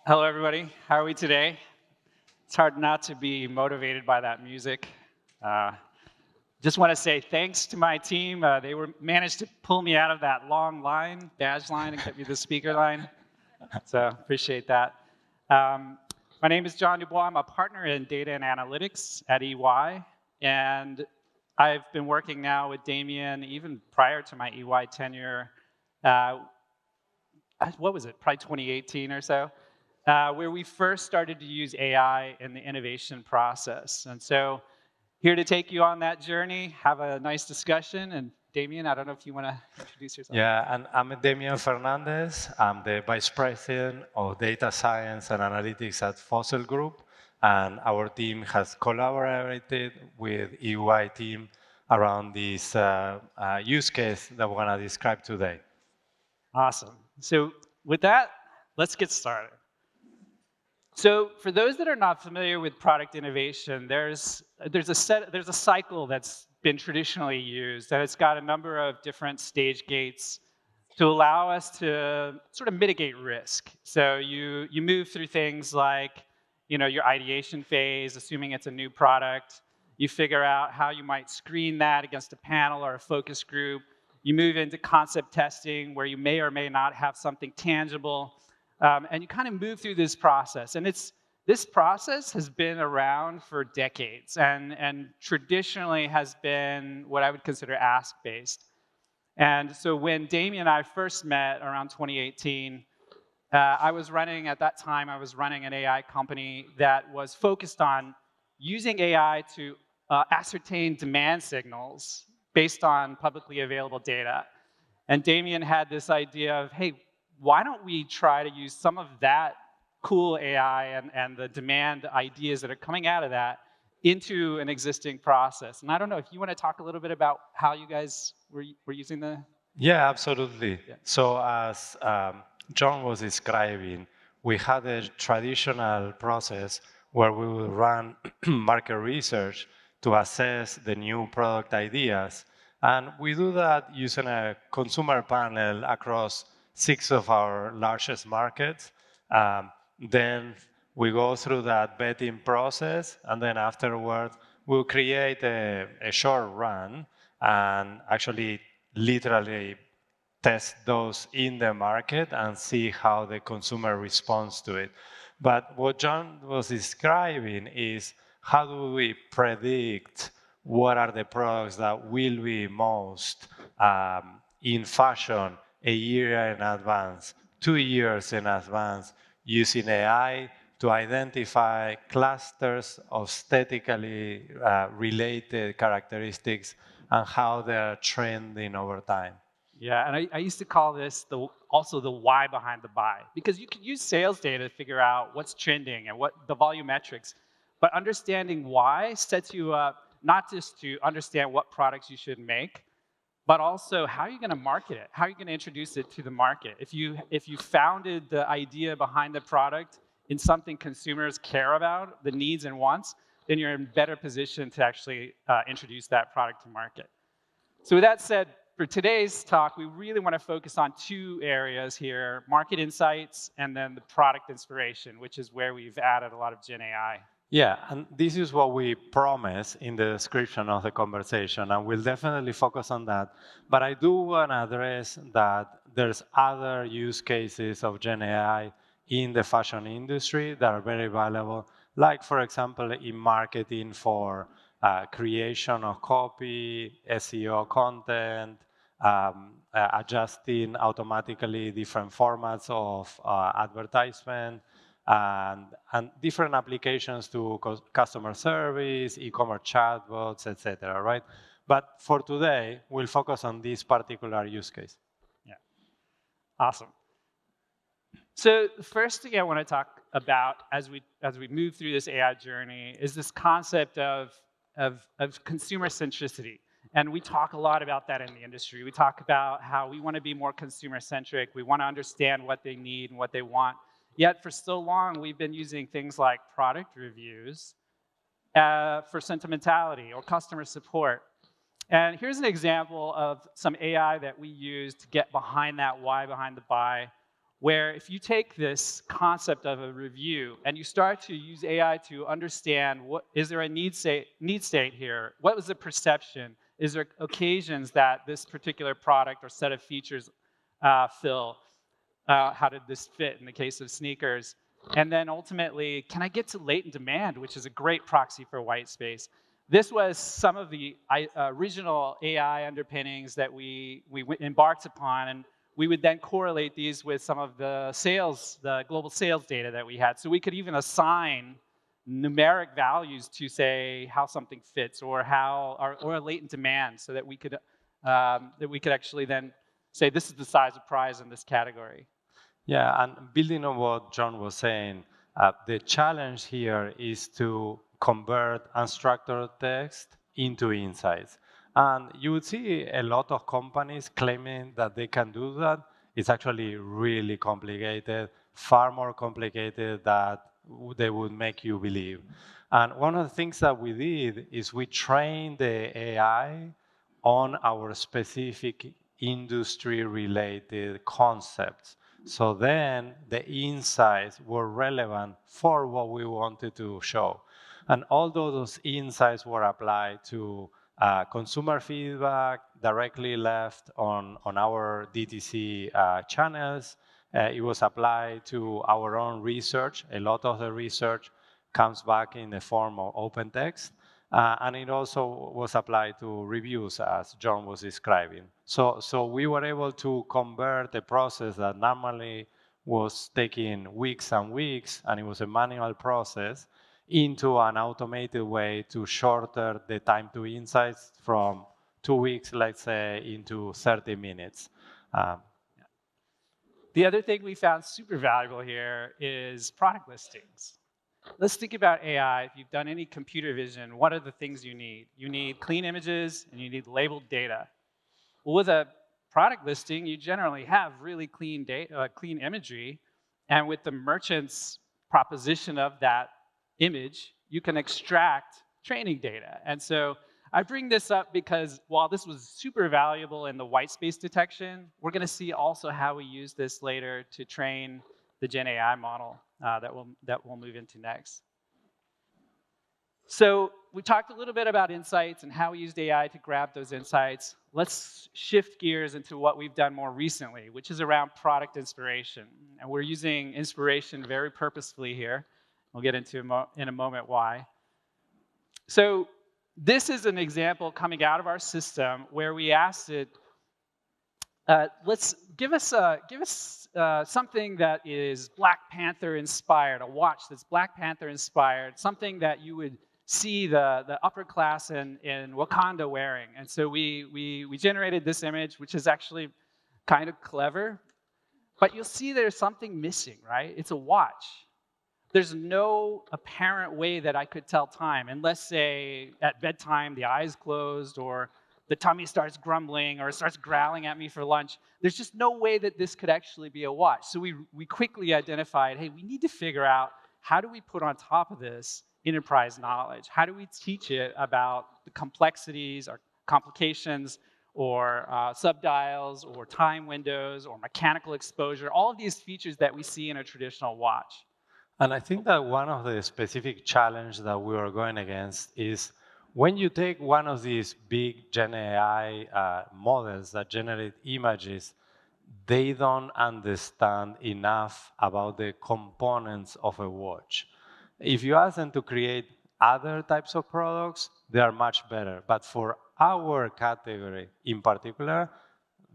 Hello, everybody. How are we today? It's hard not to be motivated by that music. Uh, just want to say thanks to my team. They managed to pull me out of that long line, badge line, and get me the speaker line. So appreciate that. My name is John Dubois. I'm a partner in data and analytics at EY, and I've been working now with Damian even prior to my EY tenure. What was it? Probably 2018 or so. Where we first started to use AI in the innovation process. And so here to take you on that journey, have a nice discussion. And Damian, I don't know if you want to introduce yourself. Yeah, and I'm Damian Fernandez. I'm the Vice President of Data Science and Analytics at Fossil Group. And our team has collaborated with EY team around this use case that we're going to describe today. Awesome. So with that, let's get started. So for those that are not familiar with product innovation, there's a cycle that's been traditionally used, and it's got a number of different stage gates to allow us to sort of mitigate risk. So you move through things like your ideation phase, assuming it's a new product. You figure out how you might screen that against a panel or a focus group. You move into concept testing, where you may or may not have something tangible. And you kind of move through this process. And this process has been around for decades and traditionally has been what I would consider ask-based. And so when Damian and I first met around 2018, at that time, I was running an AI company that was focused on using AI to ascertain demand signals based on publicly available data. And Damian had this idea of, hey, why don't we try to use some of that cool AI and the demand ideas that are coming out of that into an existing process? And I don't know if you want to talk a little bit about how you guys were using the... Yeah, absolutely. Yeah. So as John was describing, we had a traditional process where we would run market research to assess the new product ideas. And we do that using a consumer panel across 6 of our largest markets. Then we go through that vetting process, and then afterwards we'll create a short run and actually literally test those in the market and see how the consumer responds to it. But what John was describing is how do we predict what are the products that will be most in fashion a year in advance, 2 years in advance, using AI to identify clusters of aesthetically related characteristics and how they're trending over time. Yeah, and I used to call this also the why behind the buy, because you can use sales data to figure out what's trending and what the volumetrics, but understanding why sets you up not just to understand what products you should make, but also how are you going to market it? How are you going to introduce it to the market? If you founded the idea behind the product in something consumers care about, the needs and wants, then you're in better position to actually introduce that product to market. So with that said, for today's talk, we really want to focus on 2 areas here: market insights and then the product inspiration, which is where we've added a lot of GenAI. Yeah, and this is what we promise in the description of the conversation, and we'll definitely focus on that. But I do want to address that there's other use cases of GenAI in the fashion industry that are very valuable, like, for example, in marketing for creation of copy, SEO content, adjusting automatically different formats of advertisement, and different applications to customer service, e-commerce chatbots, etc. Right? But for today, we'll focus on this particular use case. Yeah, awesome. So the first thing I want to talk about as we move through this AI journey is this concept of consumer centricity. And we talk a lot about that in the industry. We talk about how we want to be more consumer centric. We want to understand what they need and what they want. Yet for so long, we've been using things like product reviews for sentimentality or customer support. And here's an example of some AI that we use to get behind that why behind the buy. where if you take this concept of a review and you start to use AI to understand what is there a need state here, what was the perception, is there occasions that this particular product or set of features fill, how did this fit in the case of sneakers, and then ultimately, can I get to latent demand, which is a great proxy for white space. This was some of the original AI underpinnings that we embarked upon, and we would then correlate these with some of the global sales data that we had. So we could even assign numeric values to say how something fits or or a latent demand, so that we could actually then say this is the size of prize in this category. Yeah, and building on what John was saying, the challenge here is to convert unstructured text into insights. And you would see a lot of companies claiming that they can do that. It's actually really complicated, far more complicated than they would make you believe. And one of the things that we did is we trained the AI on our specific industry-related concepts. So then the insights were relevant for what we wanted to show. And although those insights were applied to consumer feedback directly left on our DTC channels, it was applied to our own research. A lot of the research comes back in the form of open text. And it also was applied to reviews, as John was describing. So we were able to convert a process that normally was taking weeks and weeks, and it was a manual process, into an automated way to shorten the time to insights from 2 weeks, let's say, into 30 minutes. The other thing we found super valuable here is product listings. Let's think about AI. If you've done any computer vision, what are the things you need? You need clean images and you need labeled data. Well, with a product listing, you generally have really clean data, clean imagery, and with the merchant's proposition of that image, you can extract training data. And so I bring this up because while this was super valuable in the white space detection, we're going to see also how we use this later to train the GenAI model that we'll move into next. So we talked a little bit about insights and how we used AI to grab those insights. Let's shift gears into what we've done more recently, which is around product inspiration. And we're using inspiration very purposefully here. We'll get into in a moment why. So this is an example coming out of our system where we asked it, let's give us something that is Black Panther inspired, a watch that's Black Panther inspired, something that you would see the upper class in Wakanda wearing. And so we generated this image, which is actually kind of clever, but you'll see there's something missing, right? It's a watch. There's no apparent way that I could tell time, unless, say, at bedtime the eyes closed or the tummy starts grumbling or starts growling at me for lunch. There's just no way that this could actually be a watch. So we quickly identified, hey, we need to figure out how do we put on top of this enterprise knowledge? How do we teach it about the complexities or complications or subdials or time windows or mechanical exposure, all of these features that we see in a traditional watch? And I think that one of the specific challenges that we are going against is when you take one of these big GenAI models that generate images, they don't understand enough about the components of a watch. If you ask them to create other types of products, they are much better. But for our category in particular,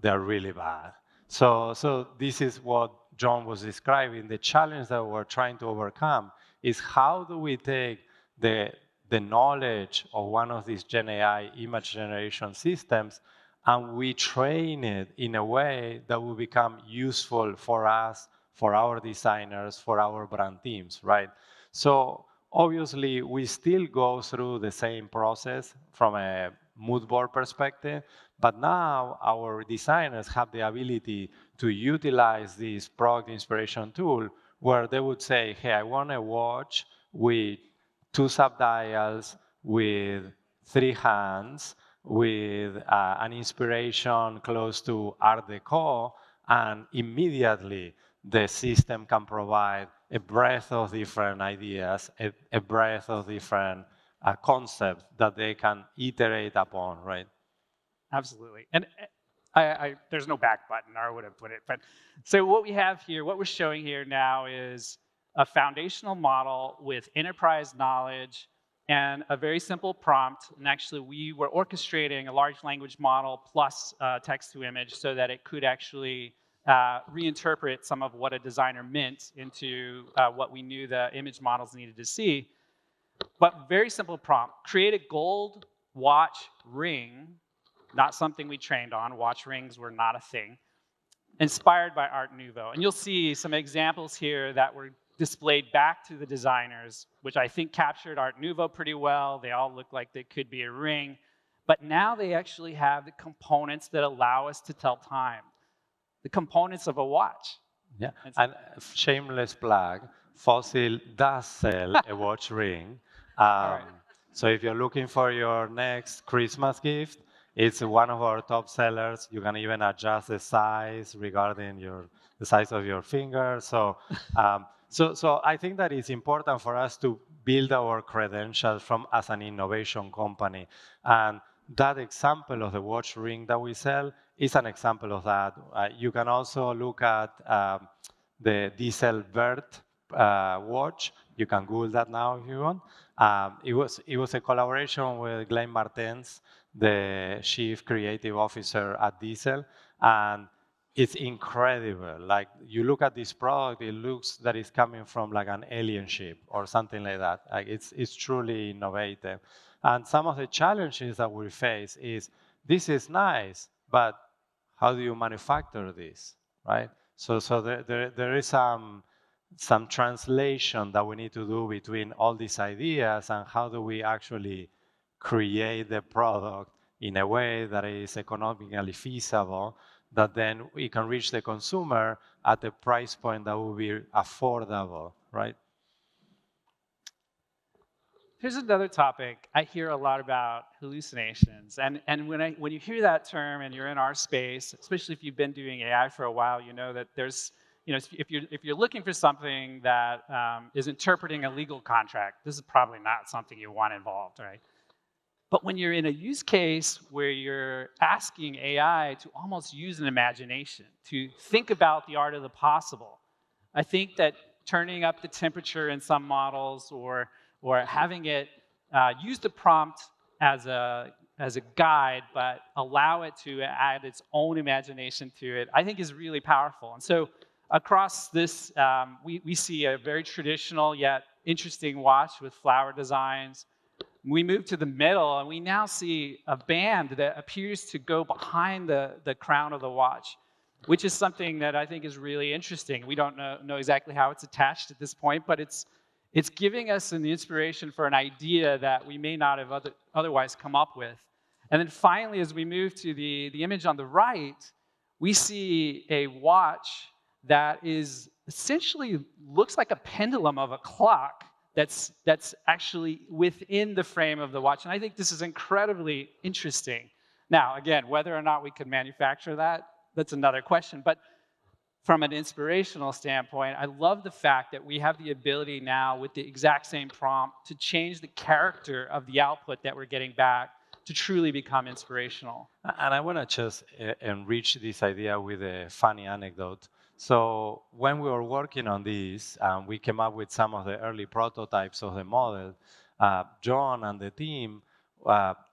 they're really bad. So this is what John was describing. The challenge that we're trying to overcome is how do we take the knowledge of one of these GenAI image generation systems and we train it in a way that will become useful for us, for our designers, for our brand teams, right? So obviously, we still go through the same process from a mood board perspective, but now our designers have the ability to utilize this product inspiration tool where they would say, hey, I want a watch with 2 subdials, with 3 hands, with an inspiration close to Art Deco, and immediately the system can provide a breadth of different ideas, a breadth of different concepts that they can iterate upon, right? Absolutely. And there's no back button, or I would have put it. But so what we have here, what we're showing here now is a foundational model with enterprise knowledge and a very simple prompt. And actually, we were orchestrating a large language model plus text to image so that it could actually reinterpret some of what a designer meant into what we knew the image models needed to see. But very simple prompt: create a gold watch ring. Not something we trained on. Watch rings were not a thing. Inspired by Art Nouveau. And you'll see some examples here that were displayed back to the designers, which I think captured Art Nouveau pretty well. They all look like they could be a ring. But now they actually have the components that allow us to tell time. The components of a watch. Yeah, and shameless plug, Fossil does sell a watch ring. So if you're looking for your next Christmas gift, it's one of our top sellers. You can even adjust the size regarding the size of your finger. So, so I think that it's important for us to build our credentials as an innovation company. And that example of the watch ring that we sell is an example of that. You can also look at the Diesel Vert watch. You can Google that now if you want. It was a collaboration with Glenn Martens, the chief creative officer at Diesel, and it's incredible. Like, you look at this product, it looks that it's coming from like an alien ship or something like that. Like, it's truly innovative. And some of the challenges that we face is, this is nice, but how do you manufacture this, right? So there is some translation that we need to do between all these ideas and how do we actually create the product in a way that is economically feasible, that then we can reach the consumer at a price point that will be affordable, right? Here's another topic. I hear a lot about hallucinations. And when you hear that term and you're in our space, especially if you've been doing AI for a while, you know that there's, if you're looking for something that is interpreting a legal contract, this is probably not something you want involved, right? But when you're in a use case where you're asking AI to almost use an imagination, to think about the art of the possible, I think that turning up the temperature in some models or having it use the prompt as a guide, but allow it to add its own imagination to it, I think is really powerful. And so across this, we see a very traditional yet interesting watch with flower designs. We move to the middle, and we now see a band that appears to go behind the crown of the watch, which is something that I think is really interesting. We don't know exactly how it's attached at this point, but it's giving us an inspiration for an idea that we may not have otherwise come up with. And then finally, as we move to the image on the right, we see a watch that is essentially looks like a pendulum of a clock that's actually within the frame of the watch. And I think this is incredibly interesting. Now, again, whether or not we could manufacture that, that's another question. But from an inspirational standpoint, I love the fact that we have the ability now with the exact same prompt to change the character of the output that we're getting back to truly become inspirational. And I want to just enrich this idea with a funny anecdote. So when we were working on this, we came up with some of the early prototypes of the model. John and the team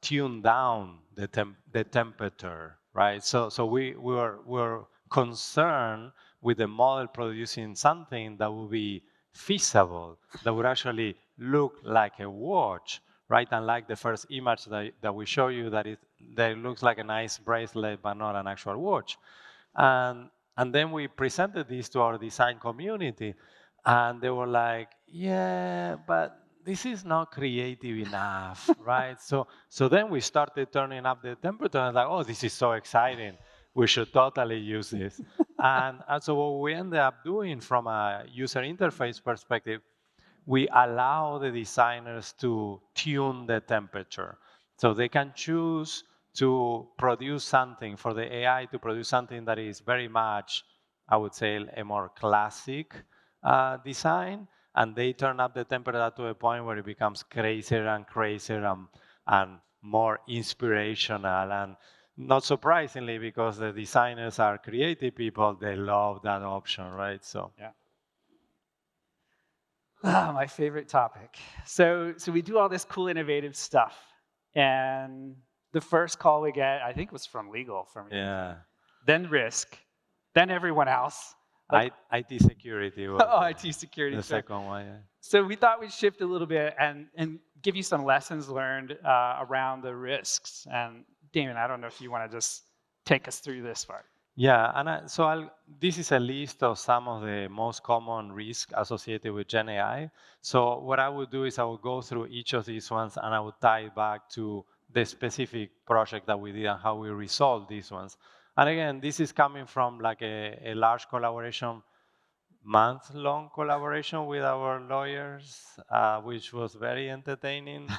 tuned down the temperature, right? So we were concerned with the model producing something that would be feasible, that would actually look like a watch, right? And like the first image that we show you, that it looks like a nice bracelet, but not an actual watch. And then we presented this to our design community, and they were like, yeah, but this is not creative enough, right? So then we started turning up the temperature, and like, oh, this is so exciting. We should totally use this. And so what we ended up doing from a user interface perspective, we allow the designers to tune the temperature. So they can choose to produce something, for the AI to produce something that is very much I would say, a more classic design, and they turn up the temperature to a point where it becomes crazier and crazier and more inspirational. And not surprisingly, because the designers are creative people, they love that option, right? So yeah. My favorite topic. So we do all this cool, innovative stuff, and the first call we get, I think, was from legal, yeah, then risk, then everyone else. Like, IT security was oh, IT security. the second one. Yeah. So we thought we'd shift a little bit and give you some lessons learned around the risks. And Damian, I don't know if you want to just take us through this part. Yeah, and this is a list of some of the most common risks associated with GenAI. So what I would do is I would go through each of these ones and I would tie it back to the specific project that we did and how we resolved these ones. And again, this is coming from like a large collaboration, month-long collaboration with our lawyers, which was very entertaining,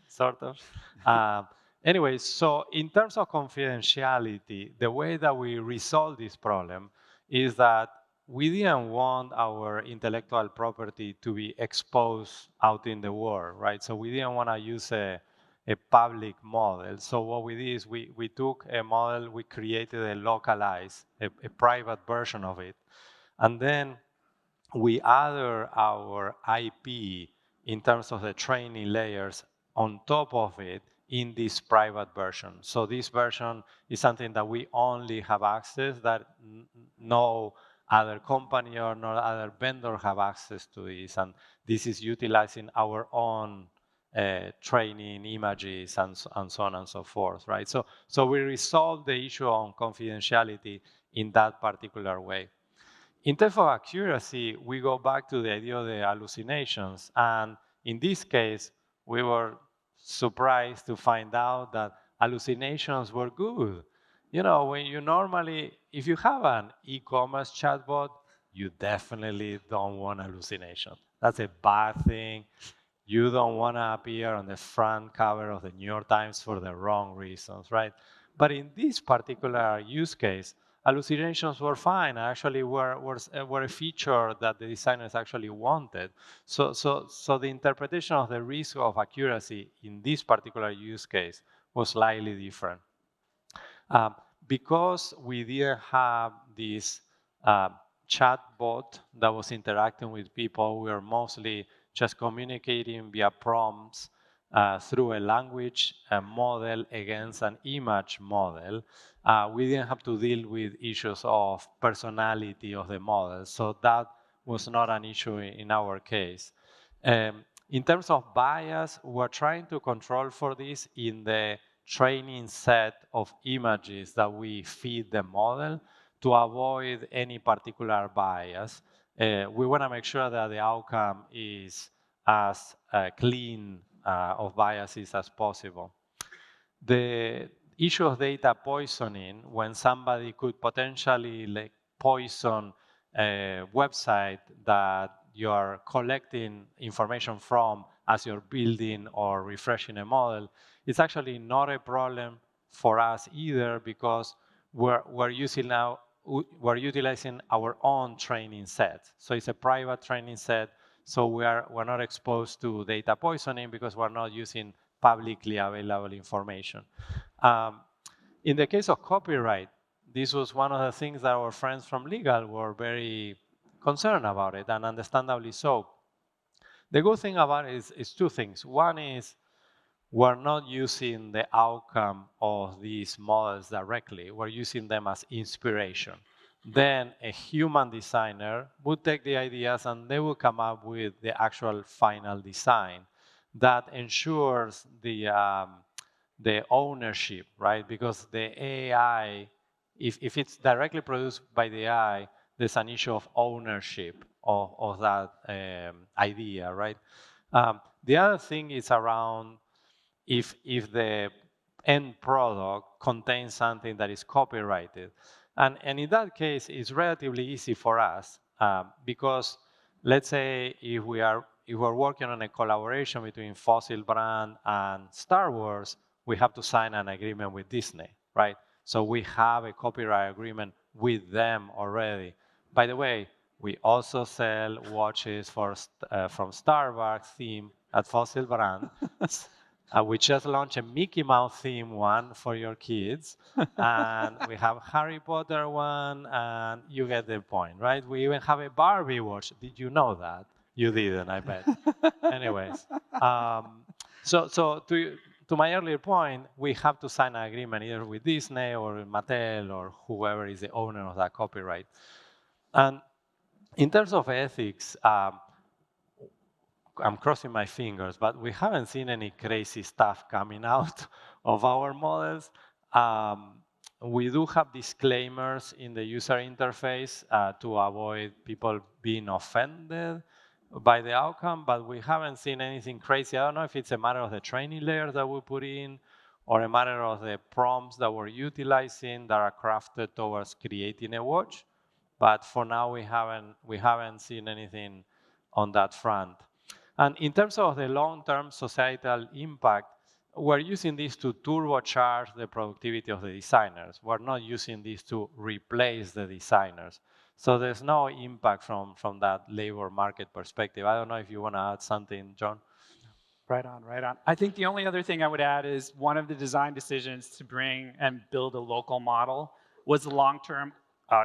sort of. Anyway, so in terms of confidentiality, the way that we resolve this problem is that we didn't want our intellectual property to be exposed out in the world, right? So we didn't want to use a public model. So what we did is we took a model, we created a localized, a private version of it. And then we added our IP in terms of the training layers on top of it in this private version. So this version is something that we only have access, that no other company or no other vendor have access to this. And this is utilizing our own training images and so on and so forth, right? So we resolve the issue on confidentiality in that particular way. In terms of accuracy, we go back to the idea of the hallucinations. And in this case, we were surprised to find out that hallucinations were good. You know, when you normally, if you have an e-commerce chatbot, you definitely don't want hallucinations. That's a bad thing. You don't want to appear on the front cover of the New York Times for the wrong reasons, right? But in this particular use case, hallucinations were fine. Actually, were a feature that the designers actually wanted. So the interpretation of the risk of accuracy in this particular use case was slightly different. Because we didn't have this chatbot that was interacting with people, we were mostly just communicating via prompts through a language model against an image model. We didn't have to deal with issues of personality of the model, so that was not an issue in our case. In terms of bias, we're trying to control for this in the training set of images that we feed the model to avoid any particular bias. We want to make sure that the outcome is as clean of biases as possible. The issue of data poisoning, when somebody could potentially poison a website that you're collecting information from as you're building or refreshing a model, it's actually not a problem for us either, because we're utilizing our own training set. So it's a private training set, so we're not exposed to data poisoning because we're not using publicly available information. In the case of copyright, this was one of the things that our friends from legal were very concerned about it, and understandably so. The good thing about it is two things. One is we're not using the outcome of these models directly. We're using them as inspiration. Then a human designer would take the ideas and they will come up with the actual final design that ensures the ownership, right? Because the AI, if it's directly produced by the AI, there's an issue of ownership of that idea, right? The other thing is around if the end product contains something that is copyrighted. And in that case, it's relatively easy for us because let's say if we're working on a collaboration between Fossil Brand and Star Wars, we have to sign an agreement with Disney, right? So we have a copyright agreement with them already. By the way, we also sell watches from Starbucks theme at Fossil Brand. We just launched a Mickey Mouse theme one for your kids. And we have Harry Potter one, and you get the point, right? We even have a Barbie watch. Did you know that? You didn't, I bet. Anyways, so to my earlier point, we have to sign an agreement either with Disney or Mattel or whoever is the owner of that copyright. And in terms of ethics, I'm crossing my fingers, but we haven't seen any crazy stuff coming out of our models. We do have disclaimers in the user interface to avoid people being offended by the outcome, but we haven't seen anything crazy. I don't know if it's a matter of the training layers that we put in or a matter of the prompts that we're utilizing that are crafted towards creating a watch. But for now, we haven't seen anything on that front. And in terms of the long-term societal impact, we're using this to turbocharge the productivity of the designers. We're not using this to replace the designers. So there's no impact from that labor market perspective. I don't know if you want to add something, John. Right on, right on. I think the only other thing I would add is one of the design decisions to bring and build a local model was the long-term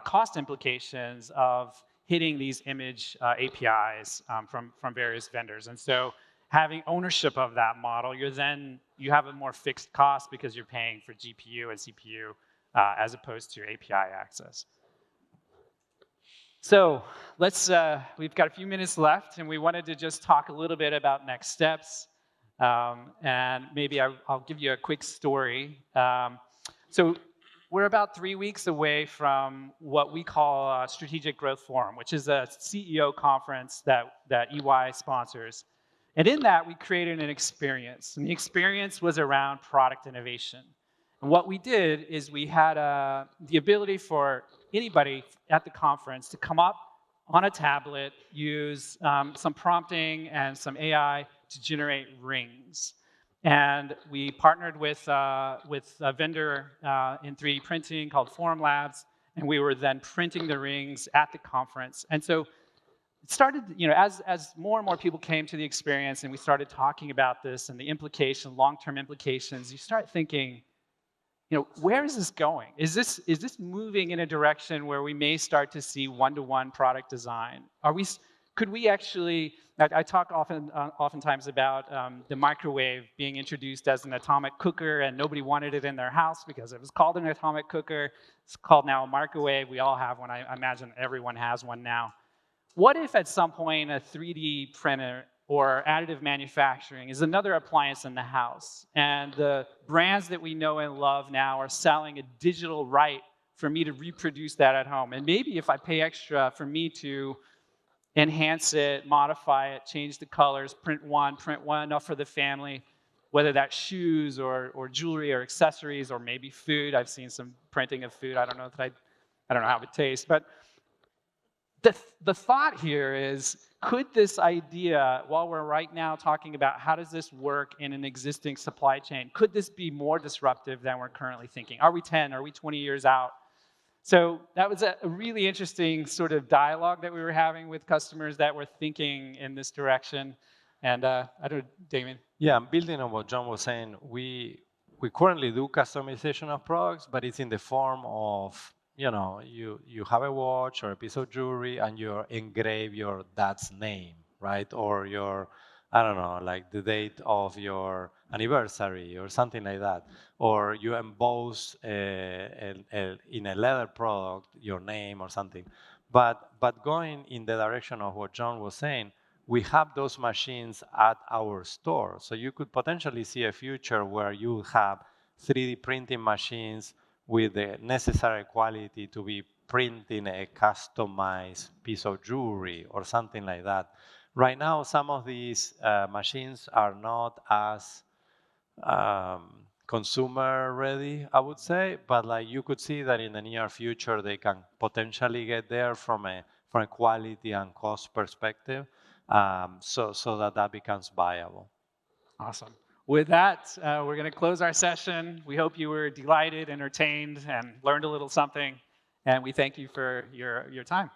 cost implications of hitting these image APIs from various vendors. And so having ownership of that model, you have a more fixed cost because you're paying for GPU and CPU as opposed to API access. So we've got a few minutes left, and we wanted to just talk a little bit about next steps. And maybe I'll give you a quick story. So we're about 3 weeks away from what we call a Strategic Growth Forum, which is a CEO conference that EY sponsors. And in that, we created an experience. And the experience was around product innovation. And what we did is we had the ability for anybody at the conference to come up on a tablet, use some prompting and some AI to generate rings. And we partnered with a vendor in 3D printing called Forum Labs, and we were then printing the rings at the conference. And so it started, as more and more people came to the experience and we started talking about this and the long-term implications, you start thinking, where is this going? Is this moving in a direction where we may start to see one-to-one product design? Could we actually? I talk oftentimes about the microwave being introduced as an atomic cooker, and nobody wanted it in their house because it was called an atomic cooker. It's called now a microwave. We all have one. I imagine everyone has one now. What if at some point a 3D printer or additive manufacturing is another appliance in the house, and the brands that we know and love now are selling a digital right for me to reproduce that at home? And maybe if I pay extra for me to enhance it, modify it, change the colors, print one enough for the family, whether that's shoes or jewelry or accessories or maybe food. I've seen some printing of food. I don't know how it tastes, but the thought here is, could this idea, while we're right now talking about how does this work in an existing supply chain, could this be more disruptive than we're currently thinking? Are we 10? Are we 20 years out? So that was a really interesting sort of dialogue that we were having with customers that were thinking in this direction. And I don't know, Damian. Yeah, building on what John was saying, we currently do customization of products, but it's in the form of, you have a watch or a piece of jewelry and you engrave your dad's name, right? Or your, I don't know, like the date of your anniversary or something like that. Or you emboss in a leather product your name or something. But going in the direction of what John was saying, we have those machines at our store. So you could potentially see a future where you have 3D printing machines with the necessary quality to be printing a customized piece of jewelry or something like that. Right now, some of these machines are not as consumer ready, I would say, but like you could see that in the near future, they can potentially get there from a quality and cost perspective, so that becomes viable. Awesome. With that, we're going to close our session. We hope you were delighted, entertained, and learned a little something. And we thank you for your time.